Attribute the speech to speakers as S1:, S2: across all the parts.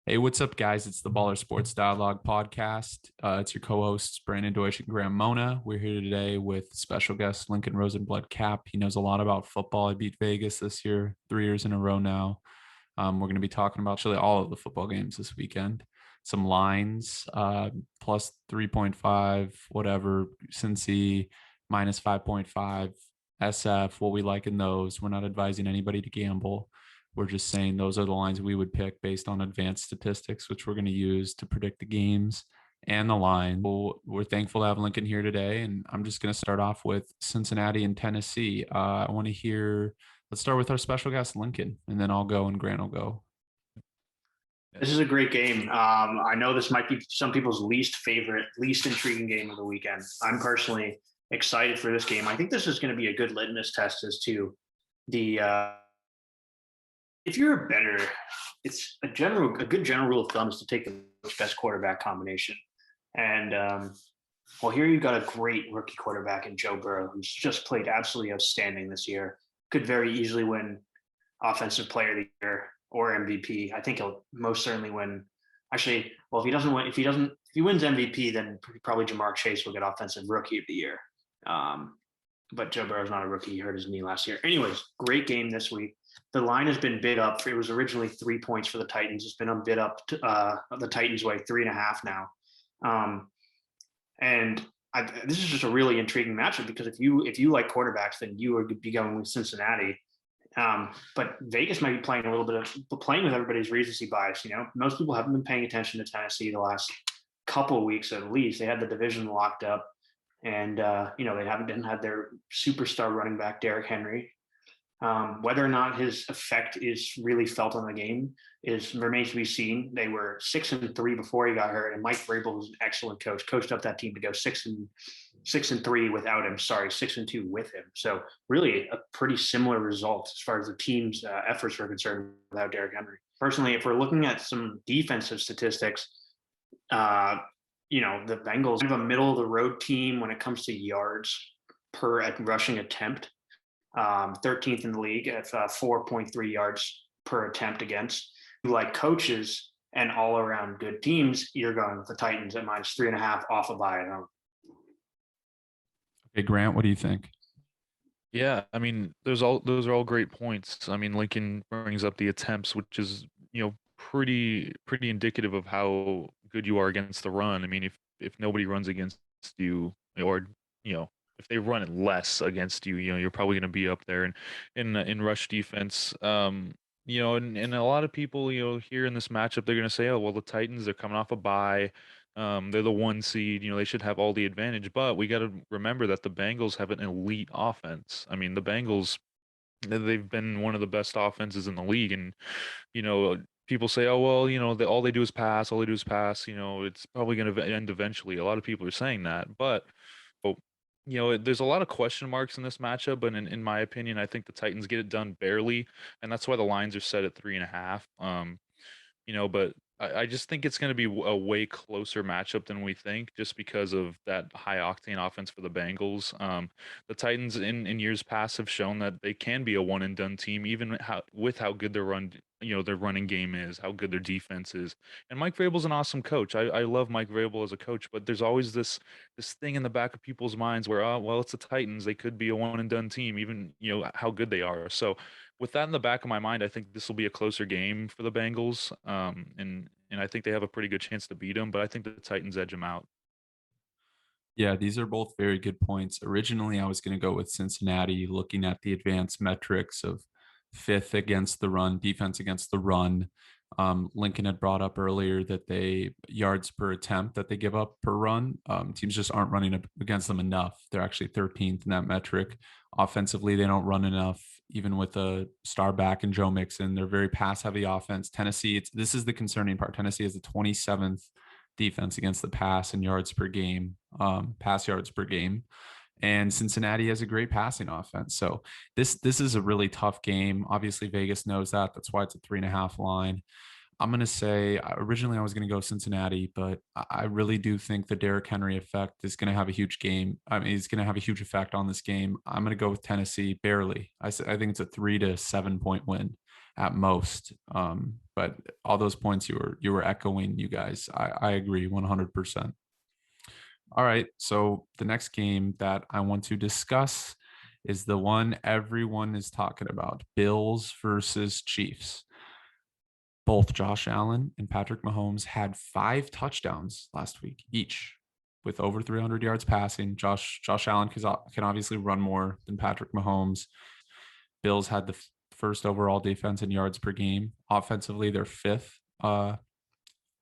S1: Hey, what's up, guys? It's the Baller Sports Dialogue podcast. It's your co-hosts Brandon Deutsch and Graham Mona. We're here today with special guest Lincoln Rosenblood-Cappe. He knows a lot about football. I beat Vegas this year, 3 years in a row now. We're going to be talking about actually all of the football games this weekend. Some lines, plus 3.5, whatever, Cincy, minus 5.5, SF, what we like in those. We're not advising anybody to gamble. We're just saying those are the lines we would pick based on advanced statistics, which we're going to use to predict the games and the line. We're thankful to have Lincoln here today, and I'm just going to start off with Cincinnati and Tennessee. I want to hear. Let's start with our special guest, Lincoln, and then I'll go and Grant will go.
S2: This is a great game. I know this might be some people's least favorite, least intriguing game of the weekend. I'm personally excited for this game. I think this is going to be a good litmus test as to the if you're a bettor, it's a good general rule of thumb is to take the best quarterback combination. And well, here you've got a great rookie quarterback in Joe Burrow, who's just played absolutely outstanding this year. Could very easily win Offensive Player of the Year or MVP. I think he'll most certainly win. Actually, well, if he wins MVP, then probably Jamar Chase will get Offensive Rookie of the Year. But Joe Burrow's not a rookie. He hurt his knee last year. Anyways, great game this week. The line has been bid up. It was originally 3 points for the Titans. It's been bid up to the Titans' way, 3.5 now. This is just a really intriguing matchup because if you like quarterbacks, then you would be going with Cincinnati. But Vegas might be playing with everybody's recency bias. You know, most people haven't been paying attention to Tennessee the last couple of weeks at least. They had the division locked up, and they didn't have their superstar running back Derrick Henry. Whether or not his effect is really felt on the game remains to be seen. They were 6-3 before he got hurt, and Mike Vrabel was an excellent coach. Coached up that team to go 6-3 without him. 6-2 with him. So really a pretty similar result as far as the team's efforts were concerned without Derrick Henry. Personally, if we're looking at some defensive statistics, the Bengals have a middle of the road team when it comes to yards per rushing attempt. 13th in the league at 4.3 yards per attempt against. Like coaches and all around good teams, you're going with the Titans at minus 3.5 off a bye at home.
S1: Okay, Grant, what do you think?
S3: Yeah, I mean, those are all great points. I mean, Lincoln brings up the attempts, which is, pretty indicative of how good you are against the run. I mean, if nobody runs against you, or if they run less against you, you're probably going to be up there in rush defense. And a lot of people, here in this matchup, they're going to say, oh, well, the Titans, they're coming off a bye. They're the 1 seed, they should have all the advantage, but we got to remember that the Bengals have an elite offense. I mean, the Bengals, they've been one of the best offenses in the league. And, people say, oh, well, all they do is pass. All they do is pass. It's probably going to end eventually. A lot of people are saying that, but there's a lot of question marks in this matchup, but in my opinion, I think the Titans get it done barely, and that's why the lines are set at 3.5. But I just think it's going to be a way closer matchup than we think, just because of that high octane offense for the Bengals. The Titans in years past have shown that they can be a one and done team, even with how good their running game is, how good their defense is. And Mike Vrabel's an awesome coach. I love Mike Vrabel as a coach, but there's always this thing in the back of people's minds where, oh, well, it's the Titans. They could be a one and done team, even, how good they are. So with that in the back of my mind, I think this will be a closer game for the Bengals. And I think they have a pretty good chance to beat them, but I think the Titans edge them out.
S1: Yeah, these are both very good points. Originally, I was going to go with Cincinnati, looking at the advanced metrics of fifth against the run, defense against the run. Lincoln had brought up earlier that they yards per attempt that they give up per run. Teams just aren't running against them enough. They're actually 13th in that metric. Offensively, they don't run enough, even with a star back in Joe Mixon. They're very pass-heavy offense. Tennessee, this is the concerning part. Tennessee has the 27th defense against the pass and yards per game, pass yards per game. And Cincinnati has a great passing offense. So this is a really tough game. Obviously, Vegas knows that. That's why it's a 3.5 line. I'm going to say originally I was going to go Cincinnati, but I really do think the Derrick Henry effect is going to have a huge game. I mean, it's going to have a huge effect on this game. I'm going to go with Tennessee barely. I think it's a 3 to 7 point win. at most. But all those points you were echoing, you guys, I agree 100%. All right, so the next game that I want to discuss is the one everyone is talking about: Bills versus Chiefs. Both Josh Allen and Patrick Mahomes had 5 touchdowns last week each, with over 300 yards passing. Josh Allen can obviously run more than Patrick Mahomes. Bills had the first overall defense in yards per game. Offensively, they're fifth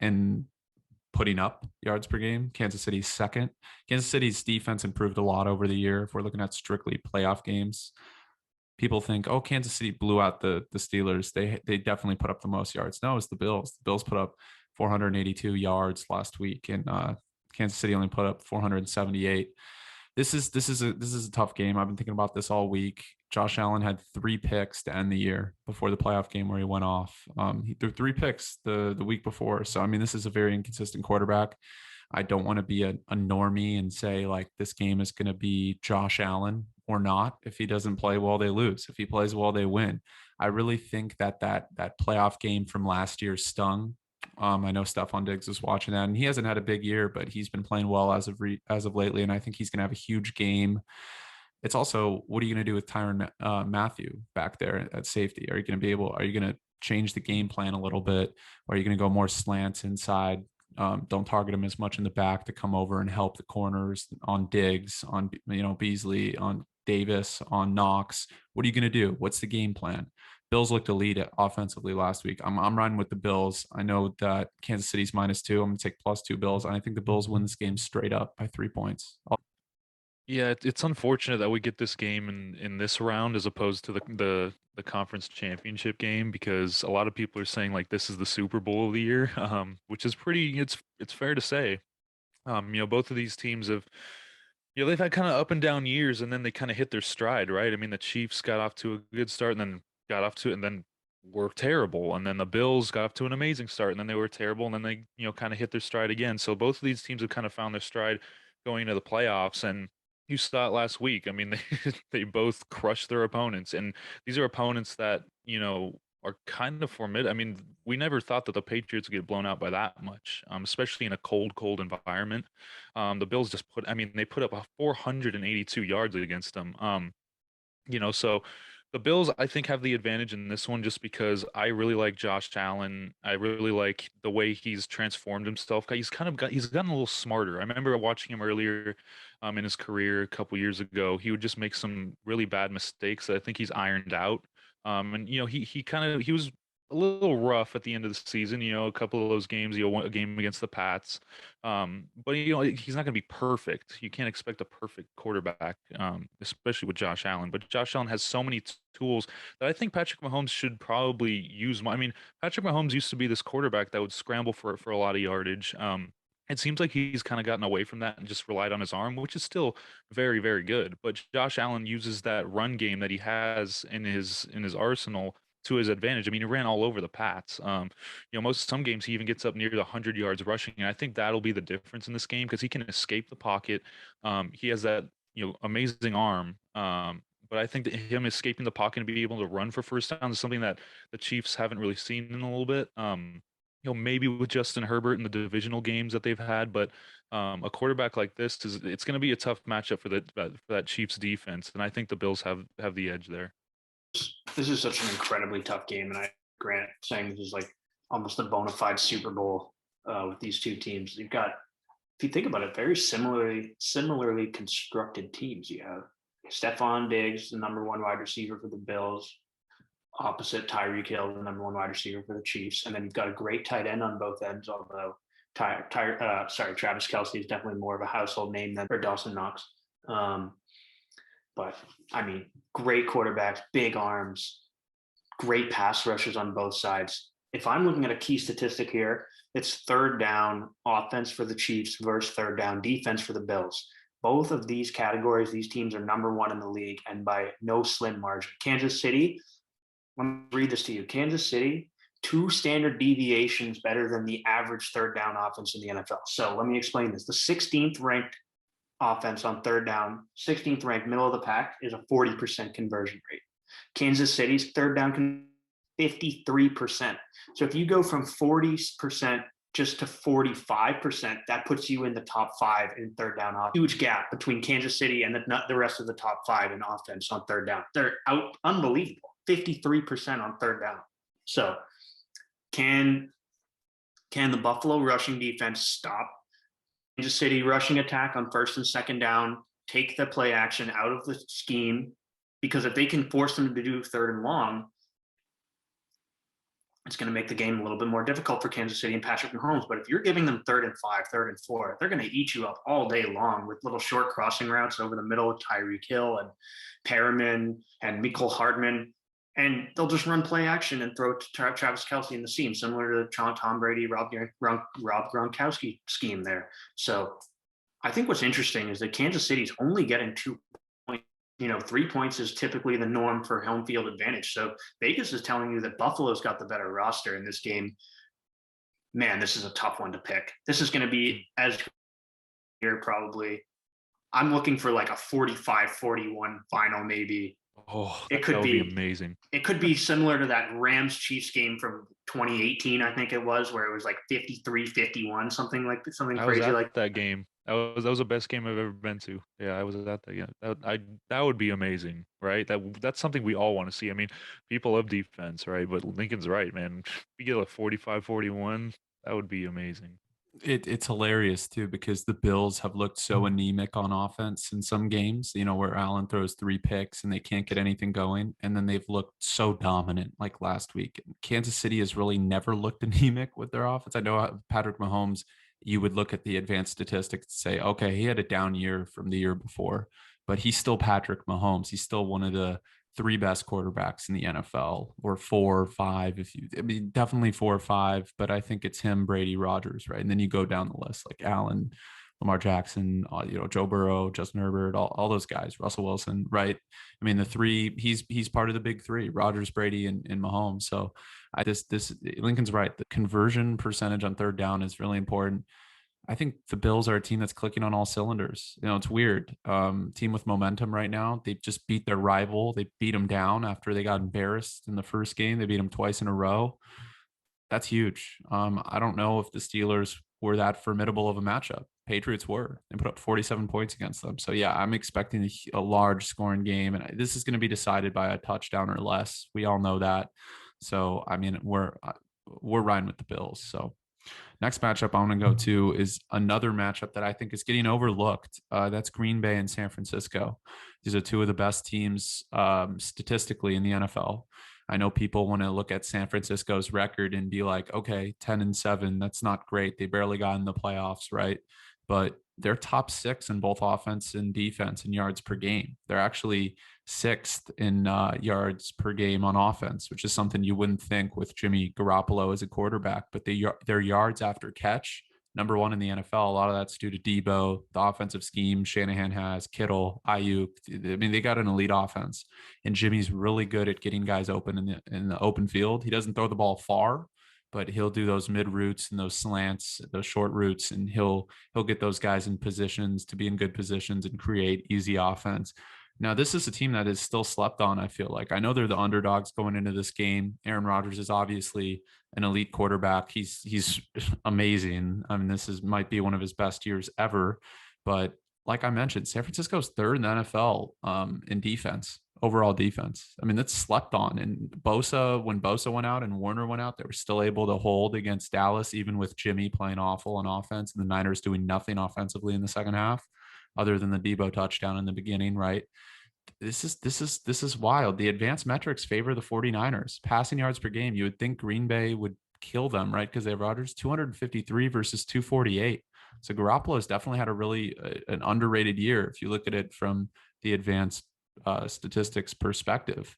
S1: in putting up yards per game. Kansas City's second. Kansas City's defense improved a lot over the year. If we're looking at strictly playoff games, people think, oh, Kansas City blew out the Steelers. They definitely put up the most yards. No, it's the Bills. The Bills put up 482 yards last week, and Kansas City only put up 478. This is a tough game. I've been thinking about this all week. Josh Allen had 3 picks to end the year before the playoff game where he went off. He threw 3 picks the week before. So I mean, this is a very inconsistent quarterback. I don't want to be a normie and say like this game is going to be Josh Allen or not. If he doesn't play well, they lose. If he plays well, they win. I really think that playoff game from last year stung. I know Stephon Diggs is watching that, and he hasn't had a big year, but he's been playing well as of lately, and I think he's going to have a huge game. It's also, what are you going to do with Tyrann Mathieu back there at safety? Are you going to change the game plan a little bit? Or are you going to go more slants inside? Don't target him as much in the back to come over and help the corners on Diggs, on Beasley, on Davis, on Knox. What are you going to do? What's the game plan? Bills looked elite offensively last week. I'm riding with the Bills. I know that Kansas City's -2. I'm going to take +2 Bills. And I think the Bills win this game straight up by 3 points.
S3: Yeah, it's unfortunate that we get this game in this round as opposed to the conference championship game, because a lot of people are saying like this is the Super Bowl of the year, which is it's fair to say. Both of these teams have, they've had kind of up and down years, and then they kind of hit their stride, right? I mean, the Chiefs got off to a good start and then got off to it and then were terrible, and then the Bills got off to an amazing start and then they were terrible, and then they kind of hit their stride again. So both of these teams have kind of found their stride going into the playoffs, and you saw it last week. I mean, they both crushed their opponents, and these are opponents that are kind of formidable. I mean, we never thought that the Patriots would get blown out by that much, especially in a cold environment. The Bills they put up 482 yards against them. So the Bills, I think, have the advantage in this one just because I really like Josh Allen. I really like the way he's transformed himself. He's gotten a little smarter. I remember watching him earlier in his career a couple years ago. He would just make some really bad mistakes that I think he's ironed out. And he was a little rough at the end of the season. A couple of those games, a game against the Pats. But he's not going to be perfect. You can't expect a perfect quarterback, especially with Josh Allen. But Josh Allen has so many tools that I think Patrick Mahomes should probably use. I mean, Patrick Mahomes used to be this quarterback that would scramble for a lot of yardage. It seems like he's kind of gotten away from that and just relied on his arm, which is still very, very good. But Josh Allen uses that run game that he has in his arsenal to his advantage. I mean, he ran all over the Pats. Some games he even gets up near the 100 yards rushing, and I think that'll be the difference in this game because he can escape the pocket. He has that amazing arm. But I think that him escaping the pocket and being able to run for first downs is something that the Chiefs haven't really seen in a little bit. Maybe with Justin Herbert in the divisional games that they've had, but a quarterback like this it's going to be a tough matchup for that Chiefs defense, and I think the Bills have the edge there.
S2: This is such an incredibly tough game, and I grant saying this is like almost a bona fide Super Bowl with these two teams. You've got, if you think about it, very similarly constructed teams. You have Stephon Diggs, the #1 wide receiver for the Bills, opposite Tyreek Hill, the #1 wide receiver for the Chiefs, and then you've got a great tight end on both ends. Although Travis Kelce is definitely more of a household name than Dawson Knox. But I mean, great quarterbacks, big arms, great pass rushers on both sides. If I'm looking at a key statistic here, it's third down offense for the Chiefs versus third down defense for the Bills. Both of these categories, these teams are #1 in the league, and by no slim margin. Kansas City, let me read this to you. Kansas City, 2 standard deviations better than the average third down offense in the NFL. So let me explain this. The 16th ranked offense on third down, 16th ranked middle of the pack, is a 40% conversion rate. Kansas City's third down 53%. So if you go from 40% just to 45%, that puts you in the top 5 in third down offense. Huge gap between Kansas City and the rest of the top 5 in offense on third down. They're out unbelievable, 53% on third down. So can the Buffalo rushing defense stop Kansas City rushing attack on first and second down, take the play action out of the scheme? Because if they can force them to do third and long, it's going to make the game a little bit more difficult for Kansas City and Patrick Mahomes. But if you're giving them 3rd and 5, 3rd and 4, they're going to eat you up all day long with little short crossing routes over the middle of Tyreek Hill and Perriman and Mecole Hardman. And they'll just run play action and throw Travis Kelce in the seam, similar to the Tom Brady, Rob Gronkowski scheme there. So I think what's interesting is that Kansas City's only getting 2 points. 3 points is typically the norm for home field advantage. So Vegas is telling you that Buffalo's got the better roster in this game. Man, this is a tough one to pick. This is going to be as here probably. I'm looking for like a 45-41 final, maybe.
S3: Oh,
S2: it could
S3: be amazing.
S2: It could be similar to that Rams Chiefs game from 2018, I think it was, where it was like 53-51, something crazy like
S3: that game. That was the best game I've ever been to. Yeah, I was at that. Yeah, that would be amazing, right? That's something we all want to see. I mean, people love defense, right? But Lincoln's right, man. If we get a 45-41, that would be amazing.
S1: It's hilarious too, because the Bills have looked so anemic on offense in some games, where Allen throws 3 picks and they can't get anything going. And then they've looked so dominant like last week. Kansas City has really never looked anemic with their offense. I know Patrick Mahomes, you would look at the advanced statistics and say, okay, he had a down year from the year before, but he's still Patrick Mahomes. He's still one of the 3 best quarterbacks in the NFL, or 4 or 5. Definitely 4 or 5, but I think it's him, Brady, Rodgers, right? And then you go down the list, like Allen, Lamar Jackson, Joe Burrow, Justin Herbert, all those guys, Russell Wilson, right? I mean, the 3, he's part of the big 3, Rodgers, Brady, and Mahomes. So this Lincoln's right. The conversion percentage on third down is really important. I think the Bills are a team that's clicking on all cylinders. It's weird. Team with momentum right now. They just beat their rival. They beat them down after they got embarrassed in the first game. They beat them twice in a row. That's huge. I don't know if the Steelers were that formidable of a matchup. Patriots were. They put up 47 points against them. So yeah, I'm expecting a large scoring game, and this is going to be decided by a touchdown or less. We all know that. So I mean, we're riding with the Bills. So next matchup I want to go to is another matchup that I think is getting overlooked. That's Green Bay and San Francisco. These are 2 of the best teams statistically in the NFL. I know people want to look at San Francisco's record and be like, okay, 10-7, that's not great. They barely got in the playoffs, right? But they're top 6 in both offense and defense in yards per game. They're actually 6th in yards per game on offense, which is something you wouldn't think with Jimmy Garoppolo as a quarterback. But their yards after catch, number 1 in the NFL. A lot of that's due to Debo, the offensive scheme Shanahan has, Kittle, Ayuk. I mean, they got an elite offense, and Jimmy's really good at getting guys open in the open field. He doesn't throw the ball far, but he'll do those mid routes and those slants, those short routes, and he'll get those guys in positions to be in good positions and create easy offense. Now, this is a team that is still slept on, I feel like. I know they're the underdogs going into this game. Aaron Rodgers is obviously an elite quarterback. He's amazing. I mean, might be one of his best years ever. But like I mentioned, San Francisco's 3rd in the NFL in defense, overall defense. I mean, that's slept on. And when Bosa went out and Warner went out, they were still able to hold against Dallas, even with Jimmy playing awful on offense and the Niners doing nothing offensively in the second half, other than the Debo touchdown in the beginning, right? This is wild. The advanced metrics favor the 49ers. Passing yards per game, you would think Green Bay would kill them, right? Because they have Rodgers 253 versus 248. So Garoppolo has definitely had an underrated year if you look at it from the advanced statistics perspective.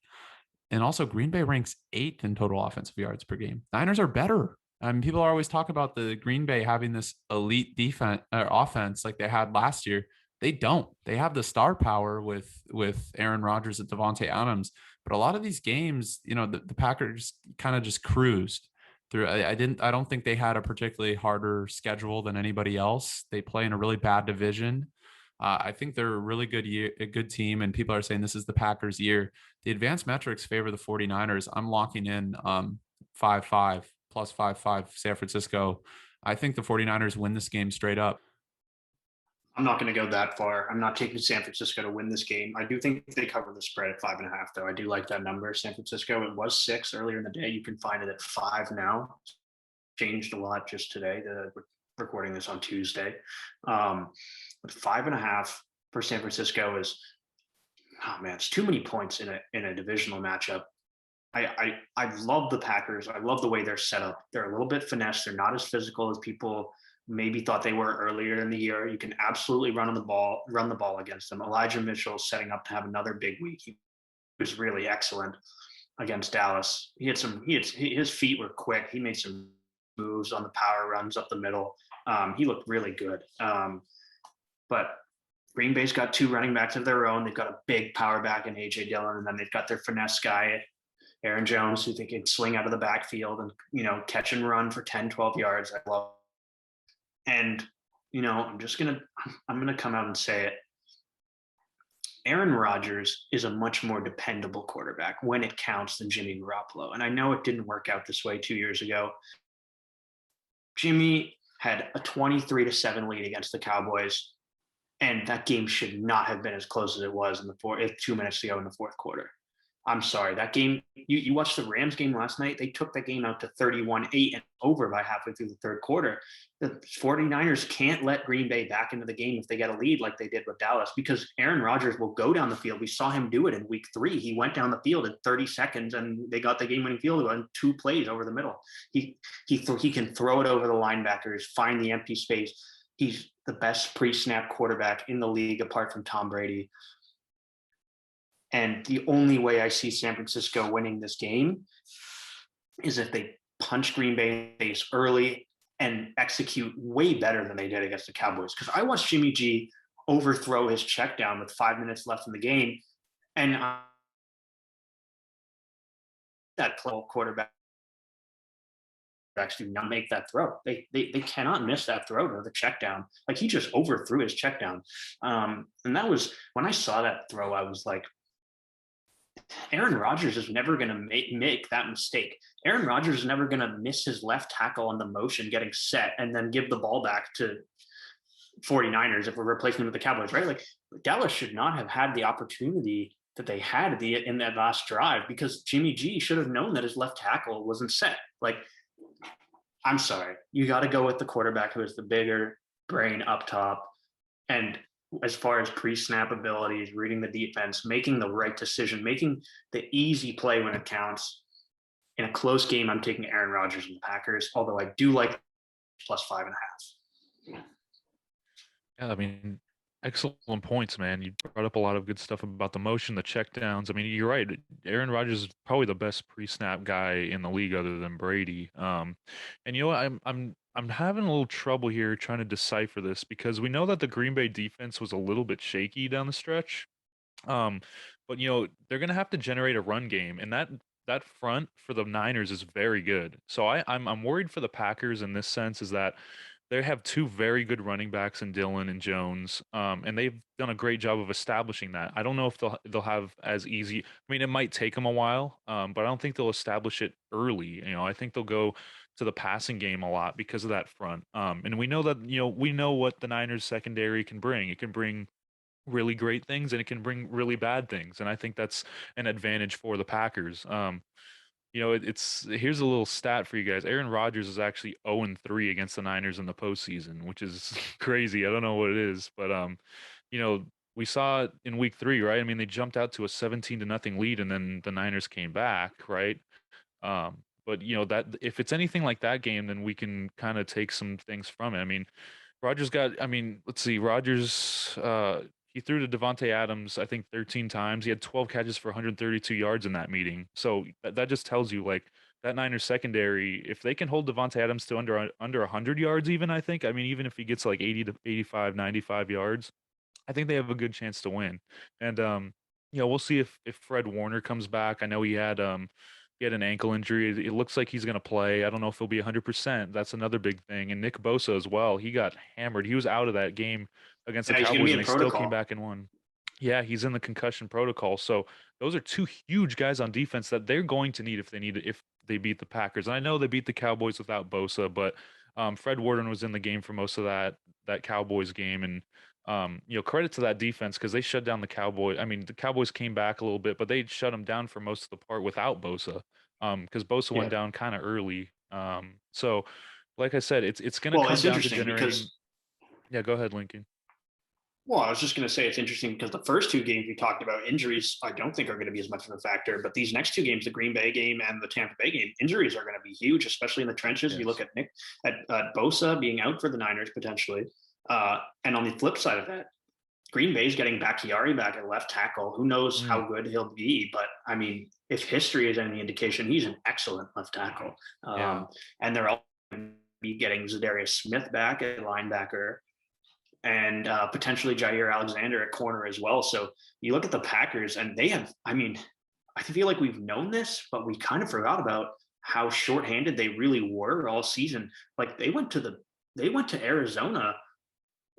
S1: And also Green Bay ranks 8th in total offensive yards per game. Niners are better. I mean, people are always talking about the Green Bay having this elite defense or offense like they had last year. They don't. They have the star power with Aaron Rodgers and Devontae Adams, but a lot of these games, the Packers kind of just cruised through. I don't think they had a particularly harder schedule than anybody else. They play in a really bad division. I think they're a good team, and people are saying this is the Packers' year. The advanced metrics favor the 49ers. I'm locking in 5-5 plus 5-5 San Francisco. I think the 49ers win this game straight up.
S2: I'm not going to go that far. I'm not taking San Francisco to win this game. I do think they cover the spread at 5.5, though. I do like that number. San Francisco, it was 6 earlier in the day. You can find it at 5 now. Changed a lot just today. We're recording this on Tuesday. But 5.5 for San Francisco is, oh man, it's too many points in a divisional matchup. I love the Packers. I love the way they're set up. They're a little bit finesse. They're not as physical as people maybe thought they were earlier in the year. You can absolutely run the ball against them. Elijah Mitchell setting up to have another big week. He was really excellent against Dallas. His feet were quick. He made some moves on the power runs up the middle. He looked really good. But Green Bay's got 2 running backs of their own. They've got a big power back in AJ Dillon, and then they've got their finesse guy, Aaron Jones, who they can swing out of the backfield and, catch and run for 10, 12 yards. I love. And, I'm going to come out and say it. Aaron Rodgers is a much more dependable quarterback when it counts than Jimmy Garoppolo. And I know it didn't work out this way 2 years ago. Jimmy had a 23-7 lead against the Cowboys, and that game should not have been as close as it was 2 minutes to go in the fourth quarter. I'm sorry. That game, you watched the Rams game last night. They took that game out to 31-8 and over by halfway through the third quarter. The 49ers can't let Green Bay back into the game if they get a lead like they did with Dallas, because Aaron Rodgers will go down the field. We saw him do it in week 3. He went down the field in 30 seconds and they got the game-winning field goal in 2 plays over the middle. He can throw it over the linebackers, find the empty space. He's the best pre-snap quarterback in the league apart from Tom Brady. And the only way I see San Francisco winning this game is if they punch Green Bay in the face early and execute way better than they did against the Cowboys. Because I watched Jimmy G overthrow his check down with 5 minutes left in the game. And that quarterback do not make that throw. They cannot miss that throw to the check down. Like, he just overthrew his check down. And that was, when I saw that throw, I was like, Aaron Rodgers is never going to make that mistake. Aaron Rodgers is never going to miss his left tackle on the motion getting set and then give the ball back to 49ers if we're replacing them with the Cowboys, right? Like, Dallas should not have had the opportunity that they had in that last drive, because Jimmy G should have known that his left tackle wasn't set. Like, I'm sorry. You got to go with the quarterback who is the bigger brain up top. And as far as pre-snap abilities, reading the defense, making the right decision, making the easy play when it counts. In a close game, I'm taking Aaron Rodgers and the Packers, although I do like plus 5.5.
S3: Yeah, I mean, excellent points, man. You brought up a lot of good stuff about the motion, the checkdowns. I mean, you're right. Aaron Rodgers is probably the best pre-snap guy in the league other than Brady. And you know what? I'm having a little trouble here trying to decipher this, because we know that the Green Bay defense was a little bit shaky down the stretch. Um, but they're gonna have to generate a run game, and that front for the Niners is very good. So I'm worried for the Packers in this sense, is that they have 2 very good running backs in Dillon and Jones, and they've done a great job of establishing that. I don't know if they'll have as easy. I mean, it might take them a while, but I don't think they'll establish it early. I think they'll go to the passing game a lot because of that front. And we know that we know what the Niners secondary can bring. It can bring really great things and it can bring really bad things, and I think that's an advantage for the Packers. It's here's a little stat for you guys. Aaron Rodgers is actually 0-3 against the Niners in the postseason, which is crazy. I don't know what it is, but we saw it in week 3, right? I mean, they jumped out to a 17-0 lead, and then the Niners came back, right? But that if it's anything like that game, then we can kind of take some things from it. I mean, let's see, Rodgers, he threw to Devontae Adams, I think 13 times. He had 12 catches for 132 yards in that meeting. So that just tells you, like, that Niners secondary, if they can hold Devontae Adams to under 100 yards, even, I think, I mean, even if he gets like 80 to 85, 95 yards, I think they have a good chance to win. And we'll see if Fred Warner comes back. I know he had He had an ankle injury. It looks like he's going to play. I don't know if he'll be 100%. That's another big thing. And Nick Bosa as well. He got hammered. He was out of that game against the
S2: Yeah, he's going to
S3: Cowboys,
S2: be
S3: and
S2: in
S3: they still came
S2: protocol.
S3: back and won. Yeah, he's in the concussion protocol. So those are two huge guys on defense that they're going to need if they beat the Packers. And I know they beat the Cowboys without Bosa, but Fred Warden was in the game for most of that Cowboys game, and credit to that defense because they shut down the Cowboys. I mean, the Cowboys came back a little bit, but they shut them down for most of the part without Bosa, because Bosa
S2: Yeah.
S3: went down kind of early. So like I said, it's going to
S2: Well,
S3: come
S2: it's
S3: down to
S2: interesting
S3: generating.
S2: because
S3: Yeah, go ahead, Lincoln.
S2: well, I was just going to say it's interesting because the first two games we talked about injuries, I don't think are going to be as much of a factor. But these next two games, the Green Bay game and the Tampa Bay game, injuries are going to be huge, especially in the trenches. You look
S3: Yes.
S2: at Bosa being out for the Niners potentially, and on the flip side of that, Green Bay's getting Bakhtiari back at left tackle. Who knows
S3: Mm,
S2: how good he'll be? But I mean, if history is any indication, he's an excellent left tackle.
S3: yeah.
S2: And they're all going to be getting Zadarius Smith back at linebacker and potentially Jair Alexander at corner as well. So you look at the Packers, and they have. I mean, I feel like we've known this, but we kind of forgot about how shorthanded they really were all season. Like they went to Arizona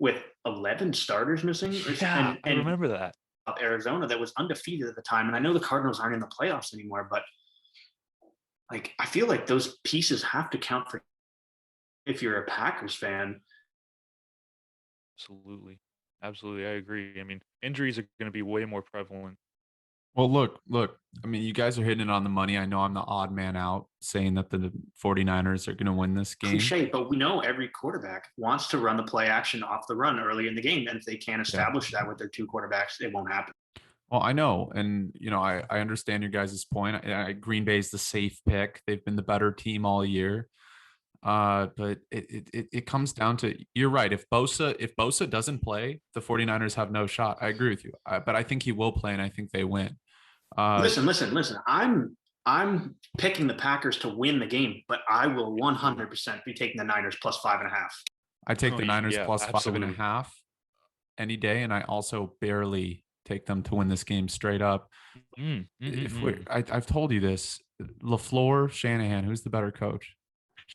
S2: with 11 starters missing,
S3: Yeah, I
S2: and
S3: remember that.
S2: Arizona that was undefeated at the time. And I know the Cardinals aren't in the playoffs anymore, but like I feel like those pieces have to count for if you're a Packers fan.
S3: Absolutely. Absolutely. I agree. I mean, injuries are going to be way more prevalent.
S1: Well, look. I mean, you guys are hitting it on the money. I know I'm the odd man out saying that the 49ers are going to win this game.
S2: Cliche, but we know every quarterback wants to run the play action off the run early in the game. And if they can't
S1: Yeah.
S2: establish that with their two quarterbacks, it won't happen.
S1: Well, I know. And, I understand your guys' point. Green Bay's the safe pick. They've been the better team all year. But it comes down to, you're right. If Bosa doesn't play, the 49ers have no shot. I agree with you. But I think he will play, and I think they win.
S2: Listen. I'm picking the Packers to win the game, but I will 100% be taking the Niners plus 5.5.
S1: I take the Niners
S3: Yeah,
S1: plus
S3: absolutely.
S1: 5.5 any day, and I also barely take them to win this game straight up. I've told you this, LaFleur, Shanahan, who's the better coach?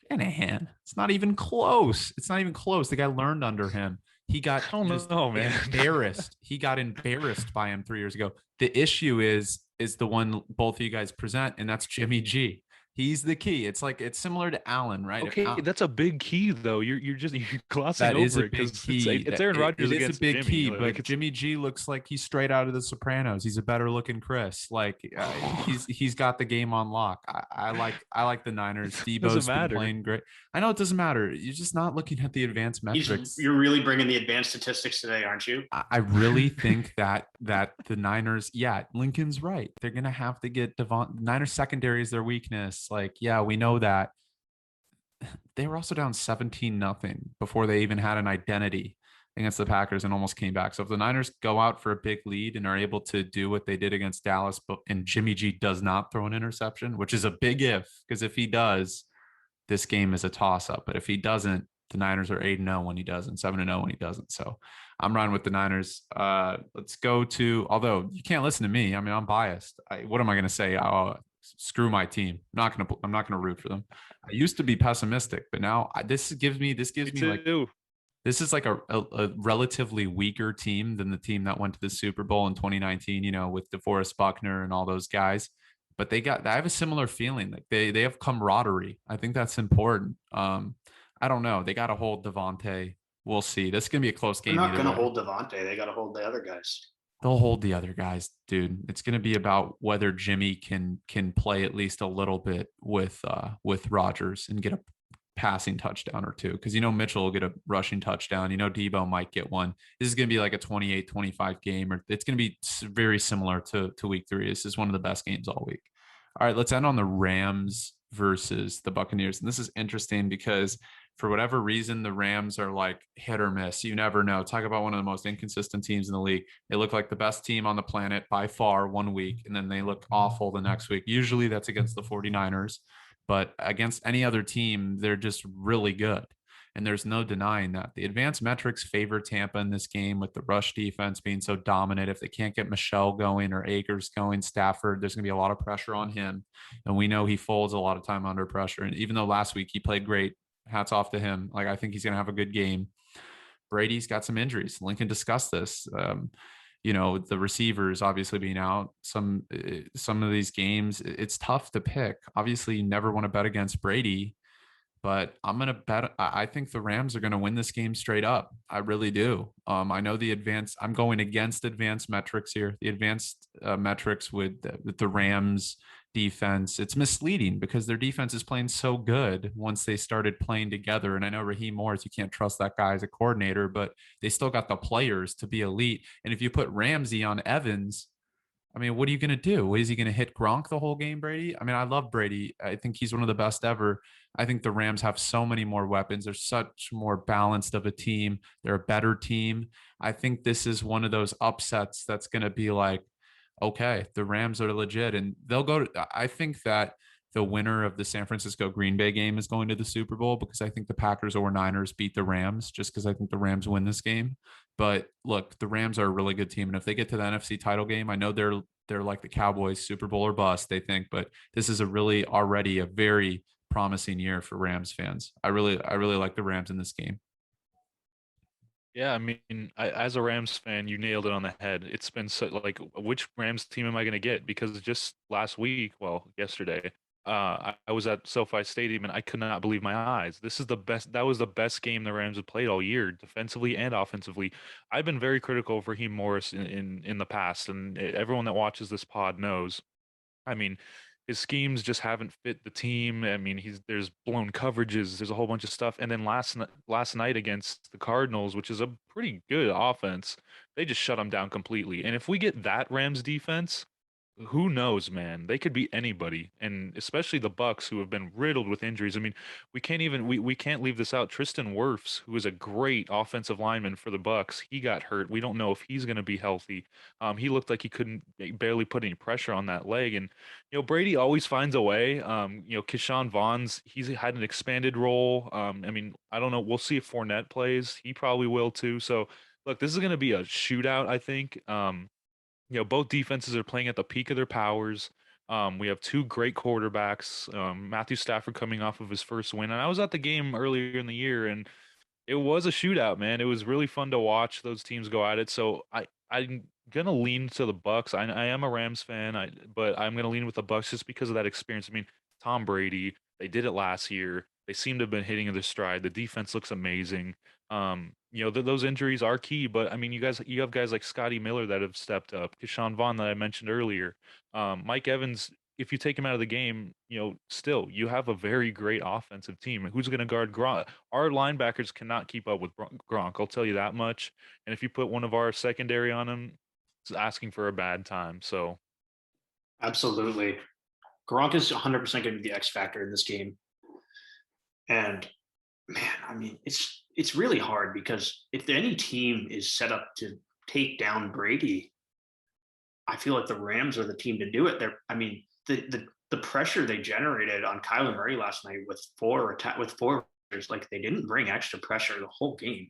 S1: Shanahan. It's not even close. It's not even close. The guy learned under him. He got
S3: I don't know, man.
S1: embarrassed. He got embarrassed by him 3 years ago. The issue is the one both of you guys present, and that's Jimmy G. He's the key. It's similar to Allen, right?
S3: Okay, that's a big key though. You're glossing
S1: That is
S3: over
S1: a
S3: it
S1: big
S3: because
S1: key.
S3: it's Aaron Rodgers
S1: It is a
S3: against
S1: big
S3: Jimmy.
S1: key,
S3: Like
S1: but Jimmy G looks like he's straight out of The Sopranos. He's a better looking Chris. He's got the game on lock. I like the Niners.
S3: it doesn't
S1: Debo's been
S3: matter.
S1: playing great. I know it doesn't matter. You're just not looking at the advanced metrics.
S2: You're really bringing the advanced statistics today, aren't you?
S1: I really think that the Niners, yeah, Lincoln's right. They're gonna have to get Devon. Niners secondary is their weakness. Yeah, we know that. They were also down 17-0 before they even had an identity against the Packers and almost came back. So if the Niners go out for a big lead and are able to do what they did against Dallas, and Jimmy G does not throw an interception, which is a big if, because if he does, this game is a toss-up. But if he doesn't, the Niners are 8-0 when he doesn't, 7-0 when he doesn't. So I'm running with the Niners. Let's go to, although you can't listen to me. I mean, I'm biased. What am I going to say? Screw my team. I'm not gonna root for them. I used to be pessimistic, but now this gives me like,
S3: Too.
S1: this is like a relatively weaker team than the team that went to the Super Bowl in 2019, with DeForest Buckner and all those guys. But I have a similar feeling. Like they have camaraderie. I think that's important. I don't know. They got to hold Devontae. We'll see. This is gonna be a close
S2: They're
S1: game
S2: not
S1: either
S2: going to
S1: way.
S2: hold Devontae. They got to hold the other guys.
S1: They'll hold the other guys, dude. It's going to be about whether Jimmy can play at least a little bit with Rodgers and get a passing touchdown or two, because Mitchell will get a rushing touchdown. Debo might get one. This is going to be like a 28-25 game, or it's going to be very similar to week 3. This is one of the best games all week. All right, let's end on the Rams versus the Buccaneers. And this is interesting because for whatever reason, the Rams are like hit or miss. You never know. Talk about one of the most inconsistent teams in the league. They look like the best team on the planet by far one week, and then they look awful the next week. Usually that's against the 49ers, but against any other team, they're just really good. And there's no denying that. The advanced metrics favor Tampa in this game with the rush defense being so dominant. If they can't get Michelle going or Akers going, Stafford, there's going to be a lot of pressure on him. And we know he folds a lot of time under pressure. And even though last week he played great, hats off to him. Like, I think he's going to have a good game. Brady's got some injuries. Lincoln discussed this. The receivers obviously being out. Some of these games, it's tough to pick. Obviously, you never want to bet against Brady, but I'm going to bet. I think the Rams are going to win this game straight up. I really do. I know I'm going against advanced metrics here. The advanced metrics with the Rams defense, it's misleading because their defense is playing so good once they started playing together. And I know Raheem Morris, you can't trust that guy as a coordinator, but they still got the players to be elite. And if you put Ramsey on Evans, I mean, what are you going to do? Is he going to hit Gronk the whole game, Brady? I mean, I love Brady. I think he's one of the best ever. I think the Rams have so many more weapons. They're such more balanced of a team. They're a better team. I think this is one of those upsets that's going to be like, okay, the Rams are legit. And I think that the winner of the San Francisco Green Bay game is going to the Super Bowl because I think the Packers or Niners beat the Rams just because I think the Rams win this game. But look, the Rams are a really good team. And if they get to the NFC title game, I know they're like the Cowboys, Super Bowl or bust, they think, but this is already a very promising year for Rams fans. I really like the Rams in this game.
S3: Yeah, I mean, as a Rams fan, you nailed it on the head. It's been so like, which Rams team am I going to get? Because just last week, well, yesterday, I was at SoFi Stadium and I could not believe my eyes. This is the best. That was the best game the Rams have played all year, defensively and offensively. I've been very critical of Raheem Morris in the past, and everyone that watches this pod knows. I mean, his schemes just haven't fit the team. I mean, there's blown coverages, there's a whole bunch of stuff. And then last night against the Cardinals, which is a pretty good offense, they just shut him down completely. And if we get that Rams defense, who knows, man? They could be anybody, and especially the Bucks, who have been riddled with injuries. I mean, we can't leave this out. Tristan Wirfs, who is a great offensive lineman for the Bucks, he got hurt. We don't know if he's going to be healthy. He looked like he couldn't barely put any pressure on that leg, and Brady always finds a way. Keyshawn Vaughn's he's had an expanded role. I mean, I don't know. We'll see if Fournette plays. He probably will too. So, look, this is going to be a shootout, I think. Both defenses are playing at the peak of their powers. We have two great quarterbacks. Matthew Stafford coming off of his first win, and I was at the game earlier in the year, and it was a shootout, man. It was really fun to watch those teams go at it. So I'm gonna lean to the Bucks. I am a Rams fan, but I'm gonna lean with the Bucks just because of that experience. I mean, Tom Brady, they did it last year. They seem to have been hitting their stride. The defense looks amazing. Those injuries are key, but I mean, you have guys like Scotty Miller that have stepped up, Keyshawn Vaughn that I mentioned earlier, Mike Evans. If you take him out of the game, still you have a very great offensive team. Who's going to guard Gronk? Our linebackers cannot keep up with Gronk. I'll tell you that much. And if you put one of our secondary on him, it's asking for a bad time. So,
S2: Absolutely. Gronk is 100% going to be the X factor in this game. And man, I mean, it's really hard because if any team is set up to take down Brady, I feel like the Rams are the team to do it. I mean, the pressure they generated on Kyler Murray last night with four, like they didn't bring extra pressure the whole game.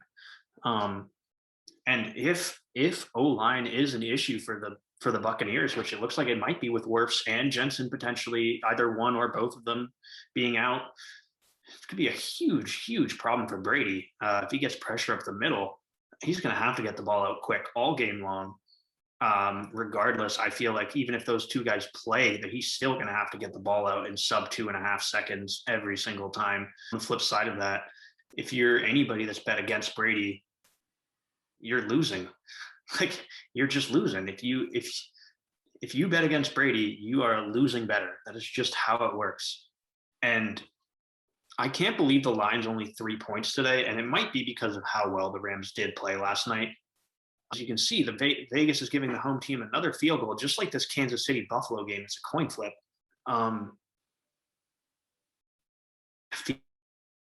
S2: And if O-line is an issue for the Buccaneers, which it looks like it might be with Wirfs and Jensen potentially either one or both of them being out, it could be a huge, huge problem for Brady. If he gets pressure up the middle, he's going to have to get the ball out quick all game long. Regardless, I feel like even if those two guys play, that he's still going to have to get the ball out in sub 2.5 seconds every single time. On the flip side of that, if you're anybody that's bet against Brady, you're losing. Like, you're just losing. If you bet against Brady, you are a losing better. That is just how it works. And I can't believe the line's only 3 points today, and it might be because of how well the Rams did play last night. As you can see, Vegas is giving the home team another field goal, just like this Kansas City Buffalo game. It's a coin flip.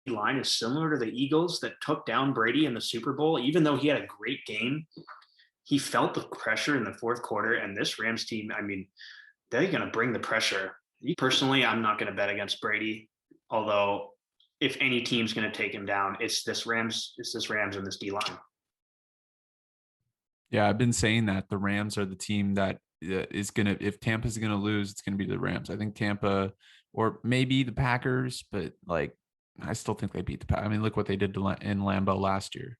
S2: The line is similar to the Eagles that took down Brady in the Super Bowl. Even though he had a great game, he felt the pressure in the fourth quarter. And this Rams team, I mean, they're going to bring the pressure. Personally, I'm not going to bet against Brady, although if any team's going to take him down, it's this Rams and this D line.
S1: Yeah, I've been saying that the Rams are the team that is going to, if Tampa's going to lose, it's going to be the Rams. I think Tampa or maybe the Packers, but like, I still think they beat the Packers. I mean, look what they did in Lambeau last year.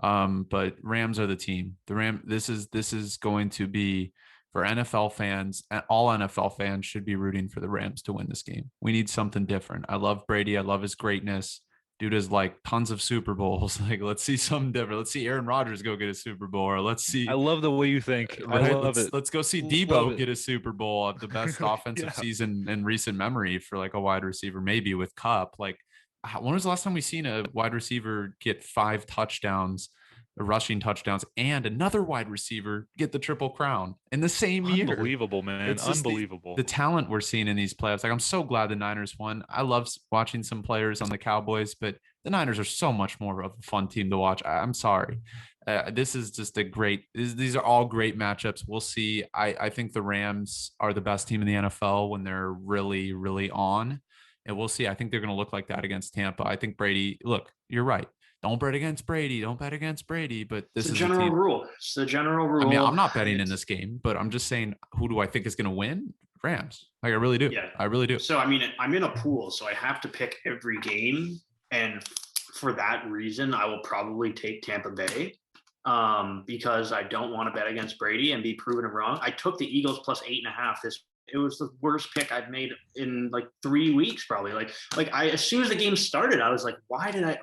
S1: But Rams are the team. This is going to be for NFL fans, and all NFL fans should be rooting for the Rams to win this game. We need something different. I love Brady. I love his greatness. Dude has like tons of Super Bowls. Like, let's see something different. Let's see Aaron Rodgers go get a Super Bowl, or let's see.
S3: I love the way you think.
S1: Right?
S3: I love it.
S1: Let's go see
S3: Love
S1: Debo
S3: it.
S1: get a Super Bowl at the best offensive
S3: Yeah.
S1: season in recent memory for like a wide receiver, maybe with Cup. Like, when was the last time we seen a wide receiver get 5 touchdowns, rushing touchdowns, and another wide receiver get the triple crown in the same year?
S3: Unbelievable, man.
S1: It's just
S3: Unbelievable.
S1: the talent we're seeing in these playoffs. Like, I'm so glad the Niners won. I love watching some players on the Cowboys, but the Niners are so much more of a fun team to watch. I'm sorry. This is just a great. These are all great matchups. We'll see. I think the Rams are the best team in the NFL when they're really, really on. And we'll see. I think they're going to look like that against Tampa. I think Brady, look, you're right. Don't bet against Brady. Don't bet against Brady. But this
S2: It's
S1: is
S2: the general
S1: a team.
S2: rule. It's the general rule.
S1: I mean, I'm not betting in this game, but I'm just saying, who do I think is going to win? Rams. Like, I really do.
S2: Yeah.
S1: I really do.
S2: So, I mean, I'm in a pool, so I have to pick every game. And for that reason, I will probably take Tampa Bay because I don't want to bet against Brady and be proven wrong. I took the Eagles plus 8.5. It was the worst pick I've made in like 3 weeks, probably. Like as soon as the game started, I was like, I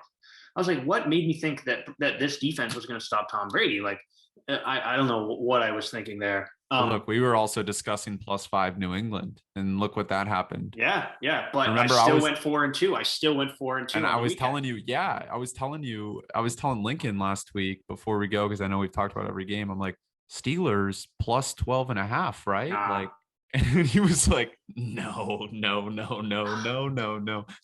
S2: was like, what made me think that this defense was going to stop Tom Brady? Like, I don't know what I was thinking there.
S1: Look, we were also discussing +5 New England, and look what that happened.
S2: Yeah. But
S1: Remember,
S2: I still went 4-2. I still went 4-2.
S1: And I was telling you, I was telling Lincoln last week before we go, because I know we've talked about every game. I'm like, Steelers plus 12.5, right? Like, and he was like, no. It's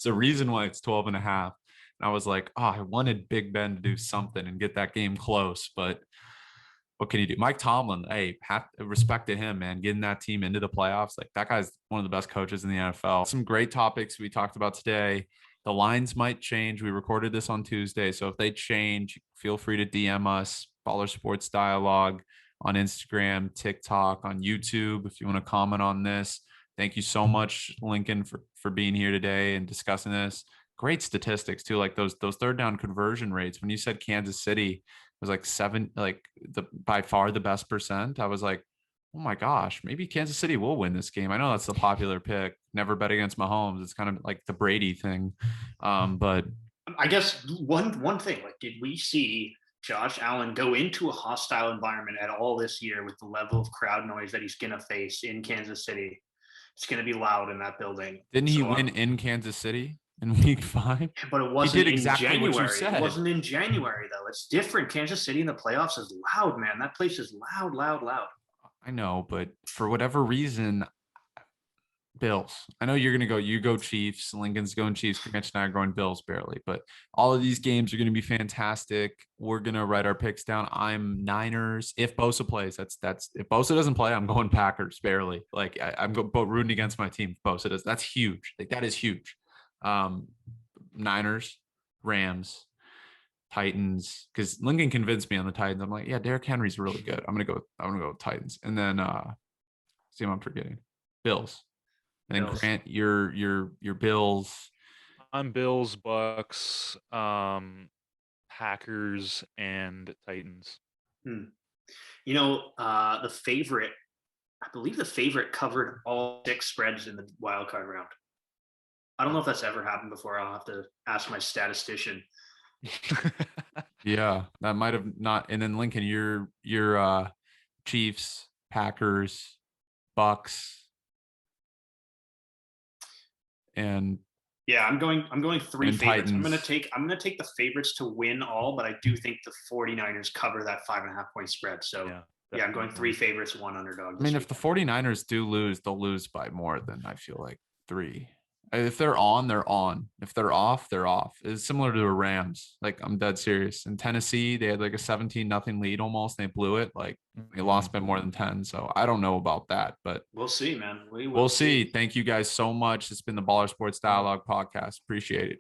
S1: the reason why it's 12.5. And I was like, oh, I wanted Big Ben to do something and get that game close, but what can you do? Mike Tomlin, hey, have respect to him, man, getting that team into the playoffs. Like, that guy's one of the best coaches in the NFL. Some great topics we talked about today. The lines might change. We recorded this on Tuesday, so if they change, feel free to DM us, Baller Sports Dialogue on Instagram, TikTok, on YouTube, if you want to comment on this. Thank you so much, Lincoln, for being here today and discussing this. Great statistics too, like those third down conversion rates. When you said Kansas City was like 7, like by far the best percent, I was like, oh my gosh, maybe Kansas City will win this game. I know that's the popular pick. Never bet against Mahomes. It's kind of like the Brady thing. But
S2: I guess one thing, like, did we see Josh Allen go into a hostile environment at all this year with the level of crowd noise that he's going to face in Kansas City? It's going to be loud in that building.
S1: Didn't he win in Kansas City in week 5?
S2: But it wasn't in
S1: exactly
S2: January.
S1: what you said.
S2: It wasn't in January, though. It's different. Kansas City in the playoffs is loud, man. That place is loud.
S1: I know, but for whatever reason, Bills. I know you're going to go, you go Chiefs, Lincoln's going Chiefs, Mitch and I are going Bills barely, but all of these games are going to be fantastic. We're going to write our picks down. I'm Niners. If Bosa plays, that's if Bosa doesn't play, I'm going Packers barely. Like, I'm rooting against my team. If Bosa does, that's huge. Like, that is huge. Niners, Rams, Titans, because Lincoln convinced me on the Titans. I'm like, yeah, Derrick Henry's really good. I'm gonna go with Titans. And then see what I'm forgetting. Bills. And then Grant, your Bills.
S3: I'm Bills, Bucks, Packers, and Titans.
S2: You know, the favorite, I believe the favorite covered all 6 spreads in the wild card round. I don't know if that's ever happened before. I'll have to ask my statistician.
S1: Yeah, that might have not. And then Lincoln, your Chiefs, Packers, Bucks, and
S2: yeah, I'm going 3 favorites.
S1: Titans.
S2: I'm gonna take the favorites to win all, but I do think the 49ers cover that 5.5 point spread. So yeah, I'm going 3 favorites, 1 underdog.
S1: I mean, if the 49ers do lose, they'll lose by more than, I feel like, 3. If they're on, they're on. If they're off, they're off. It's similar to the Rams. Like, I'm dead serious. In Tennessee, they had like a 17-0 lead almost. And they blew it. Like, they lost by more than 10. So I don't know about that, but
S2: we'll see, man.
S1: We'll see. Thank you guys so much. It's been the Baller Sports Dialogue podcast. Appreciate it.